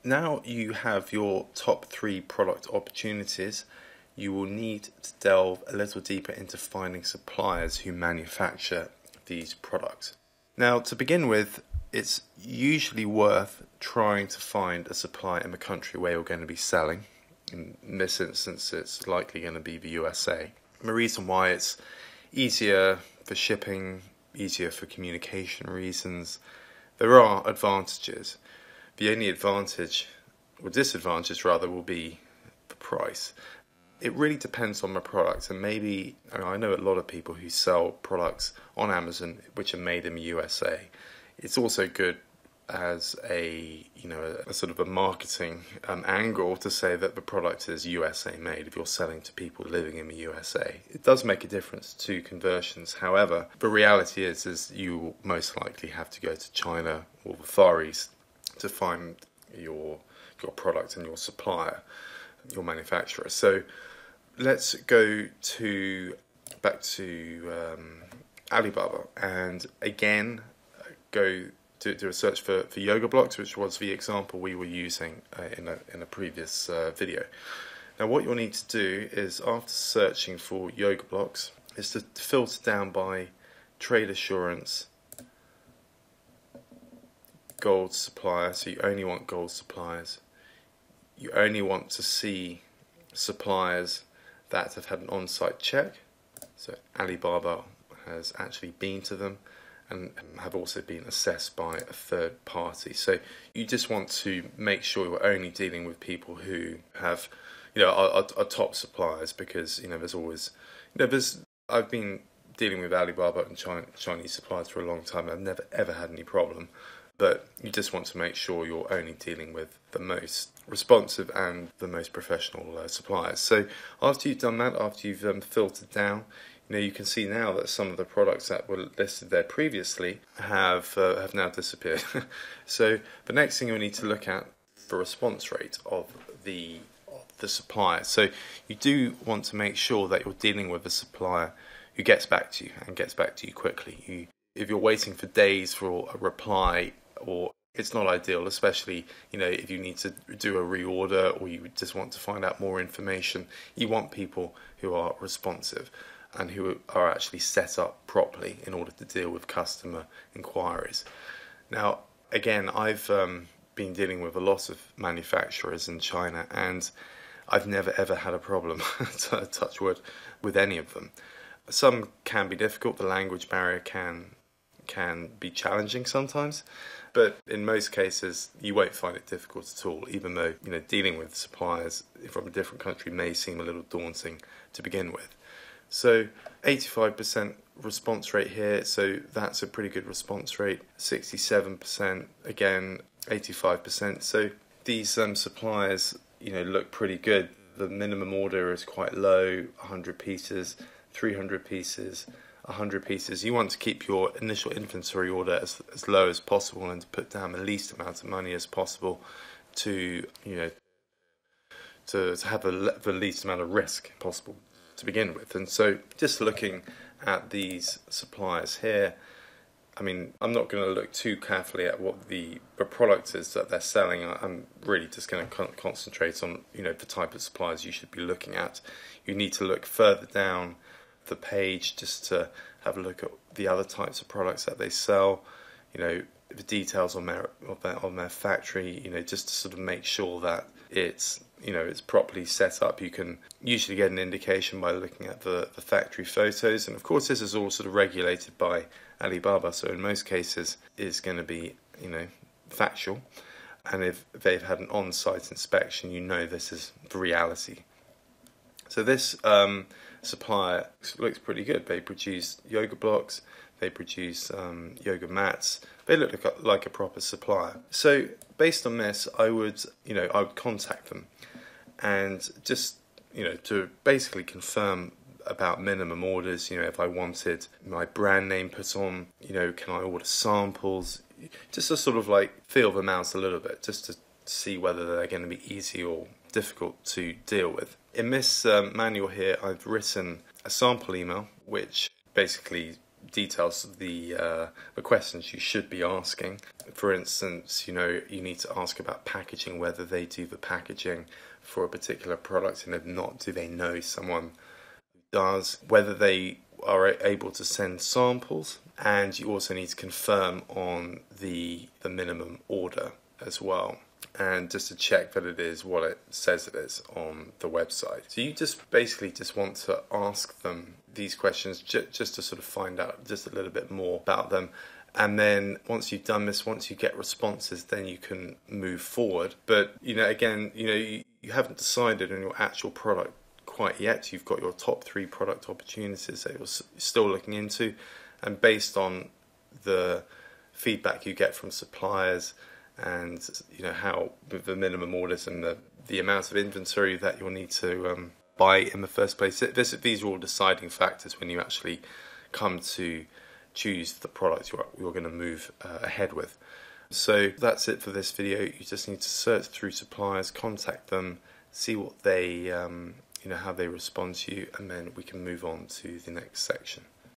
Now you have your top 3 product opportunities, you will need to delve a little deeper into finding suppliers who manufacture these products. Now, to begin with, it's usually worth trying to find a supplier in the country where you're going to be selling. In this instance, it's likely going to be the USA. And the reason why it's easier for shipping, easier for communication reasons, there are advantages. The only advantage, or disadvantage rather, will be the price. It really depends on the product, and maybe, I know a lot of people who sell products on Amazon which are made in the USA. It's also good as a sort of a marketing angle to say that the product is USA made if you're selling to people living in the USA. It does make a difference to conversions. However, the reality is you will most likely have to go to China or the Far East to find your product and your supplier, your manufacturer. So let's go back to Alibaba, and again go do a search for yoga blocks, which was the example we were using in a previous video. Now what you'll need to do is, after searching for yoga blocks, is to filter down by trade assurance, gold supplier. So you only want gold suppliers. You only want to see suppliers that have had an on-site check. So Alibaba has actually been to them and have also been assessed by a third party. So you just want to make sure you're only dealing with people who have, are top suppliers, because there's always, I've been dealing with Alibaba and Chinese suppliers for a long time. I've never ever had any problem. But you just want to make sure you're only dealing with the most responsive and the most professional suppliers. So after you've done that, after you've filtered down, you can see now that some of the products that were listed there previously have now disappeared. So the next thing you'll need to look at, the response rate of the supplier. So you do want to make sure that you're dealing with a supplier who gets back to you and gets back to you quickly. If you're waiting for days for a reply, or it's not ideal, especially if you need to do a reorder or you just want to find out more information. You want people who are responsive and who are actually set up properly in order to deal with customer inquiries. Now, again, I've been dealing with a lot of manufacturers in China, and I've never ever had a problem, touch wood, with any of them. Some can be difficult. The language barrier can be challenging sometimes, but in most cases you won't find it difficult at all, even though dealing with suppliers from a different country may seem a little daunting to begin with. So 85% response rate here, so that's a pretty good response rate. 67%, again 85%. So these suppliers look pretty good. The minimum order is quite low, 100 pieces, 300 pieces, 100 pieces. You want to keep your initial inventory order as low as possible and to put down the least amount of money as possible to have the least amount of risk possible to begin with. And so just looking at these suppliers here, I'm not going to look too carefully at what the product is that they're selling. I'm really just going to concentrate on the type of suppliers you should be looking at. You need to look further down the page just to have a look at the other types of products that they sell, the details on their factory, just to sort of make sure that it's properly set up. You can usually get an indication by looking at the factory photos, and of course this is all sort of regulated by Alibaba, so in most cases is going to be factual, and if they've had an on-site inspection, this is the reality. So this supplier looks pretty good. They produce yoga blocks, they produce yoga mats. They look like a proper supplier. So based on this, I would contact them and just to basically confirm about minimum orders. If I wanted my brand name put on, can I order samples? Just to sort of feel them out a little bit, just to see whether they're going to be easy or difficult to deal with. In this manual here, I've written a sample email which basically details the questions you should be asking. For instance, you need to ask about packaging, whether they do the packaging for a particular product, and if not, do they know someone who does, whether they are able to send samples, and you also need to confirm on the minimum order as well, and just to check that it is what it says it is on the website. So you just basically just want to ask them these questions just to sort of find out just a little bit more about them. And then once you've done this, once you get responses, then you can move forward. But again, you haven't decided on your actual product quite yet. You've got your top 3 product opportunities that you're still looking into, and based on the feedback you get from suppliers and how the minimum orders and the amount of inventory that you'll need to buy in the first place, these are all deciding factors when you actually come to choose the product you're going to move ahead with. So that's it for this video. You just need to search through suppliers, contact them, see what they how they respond to you, and then we can move on to the next section.